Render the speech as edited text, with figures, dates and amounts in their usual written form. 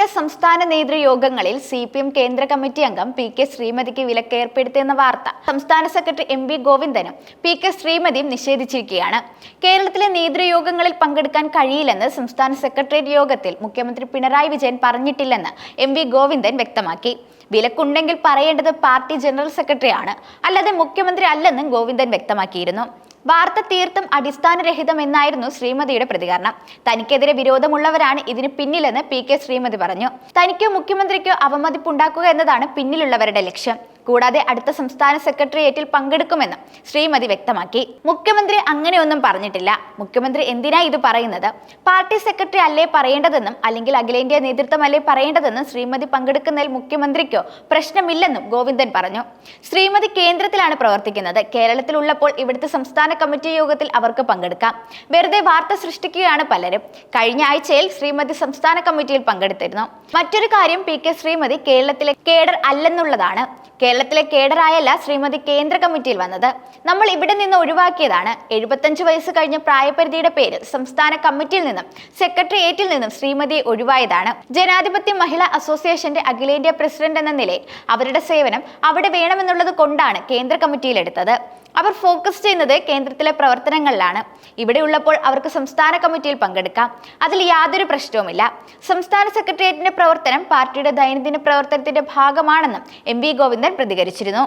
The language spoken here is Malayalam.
പാർട്ടിയുടെ സംസ്ഥാന നേതൃയോഗങ്ങളിൽ CPM കേന്ദ്ര കമ്മിറ്റി അംഗം PK ശ്രീമതിക്ക് വിലക്ക് ഏർപ്പെടുത്തിയെന്ന വാർത്ത സംസ്ഥാന സെക്രട്ടറി MV ഗോവിന്ദനും PK ശ്രീമതിയും നിഷേധിച്ചിരിക്കുകയാണ്. കേരളത്തിലെ നേതൃയോഗങ്ങളിൽ പങ്കെടുക്കാൻ കഴിയില്ലെന്ന് സംസ്ഥാന സെക്രട്ടേറിയറ്റ് യോഗത്തിൽ മുഖ്യമന്ത്രി പിണറായി വിജയൻ പറഞ്ഞിട്ടില്ലെന്ന് MV ഗോവിന്ദൻ വ്യക്തമാക്കി. വിലക്കുണ്ടെങ്കിൽ പറയേണ്ടത് പാർട്ടി ജനറൽ സെക്രട്ടറിയാണ്, അല്ലാതെ മുഖ്യമന്ത്രി അല്ലെന്നും ഗോവിന്ദൻ വ്യക്തമാക്കിയിരുന്നു. വാർത്ത തീർത്തും അടിസ്ഥാനരഹിതമെന്നായിരുന്നു ശ്രീമതിയുടെ പ്രതികരണം. തനിക്കെതിരെ വിരോധമുള്ളവരാണ് ഇതിന് പിന്നിലെന്ന് PK ശ്രീമതി പറഞ്ഞു. തനിക്കോ മുഖ്യമന്ത്രിക്കോ അവമതിപ്പുണ്ടാക്കുക എന്നതാണ് പിന്നിലുള്ളവരുടെ ലക്ഷ്യം. കൂടാതെ അടുത്ത സംസ്ഥാന സെക്രട്ടേറിയറ്റിൽ പങ്കെടുക്കുമെന്നും ശ്രീമതി വ്യക്തമാക്കി. മുഖ്യമന്ത്രി അങ്ങനെയൊന്നും പറഞ്ഞിട്ടില്ല. മുഖ്യമന്ത്രി എന്തിനാ ഇത് പറയുന്നത്? പാർട്ടി സെക്രട്ടറി അല്ലേ പറയേണ്ടതെന്നും അല്ലെങ്കിൽ അഖിലേന്ത്യാ നേതൃത്വമല്ലേ പറയേണ്ടതെന്നും ശ്രീമതി പങ്കെടുക്കുന്നതിൽ മുഖ്യമന്ത്രിക്കോ പ്രശ്നമില്ലെന്നും ഗോവിന്ദൻ പറഞ്ഞു. ശ്രീമതി കേന്ദ്രത്തിലാണ് പ്രവർത്തിക്കുന്നത്. കേരളത്തിലുള്ളപ്പോൾ ഇവിടുത്തെ സംസ്ഥാന കമ്മിറ്റി യോഗത്തിൽ അവർക്ക് പങ്കെടുക്കാം. വെറുതെ വാർത്ത സൃഷ്ടിക്കുകയാണ് പലരും. കഴിഞ്ഞ ആഴ്ചയിൽ ശ്രീമതി സംസ്ഥാന കമ്മിറ്റിയിൽ പങ്കെടുത്തിരുന്നു. മറ്റൊരു കാര്യം PK ശ്രീമതി കേരളത്തിലെ കേഡർ അല്ലെന്നുള്ളതാണ്. കേരളത്തിലെ കേഡറായല്ല ശ്രീമതി കേന്ദ്ര കമ്മിറ്റിയിൽ വന്നത്. നമ്മൾ ഇവിടെ നിന്ന് ഒഴിവാക്കിയതാണ്. 75 വയസ്സ് കഴിഞ്ഞ പ്രായപരിധിയുടെ പേരിൽ സംസ്ഥാന കമ്മിറ്റിയിൽ നിന്നും സെക്രട്ടേറിയറ്റിൽ നിന്നും ശ്രീമതിയെ ഒഴിവായതാണ്. ജനാധിപത്യ മഹിളാ അസോസിയേഷന്റെ അഖിലേന്ത്യാ പ്രസിഡന്റ് എന്ന നിലയിൽ അവരുടെ സേവനം അവിടെ വേണമെന്നുള്ളത് കൊണ്ടാണ് കേന്ദ്ര കമ്മിറ്റിയിൽ എടുത്തത്. അവർ ഫോക്കസ് ചെയ്യുന്നത് കേന്ദ്രത്തിലെ പ്രവർത്തനങ്ങളിലാണ്. ഇവിടെ ഉള്ളപ്പോൾ അവർക്ക് സംസ്ഥാന കമ്മിറ്റിയിൽ പങ്കെടുക്കാം. അതിൽ യാതൊരു പ്രശ്നവുമില്ല. സംസ്ഥാന സെക്രട്ടേറിയറ്റിന്റെ പ്രവർത്തനം പാർട്ടിയുടെ ദൈനംദിന പ്രവർത്തനത്തിന്റെ ഭാഗമാണെന്നും MV ഗോവിന്ദൻ പ്രതികരിച്ചിരുന്നു.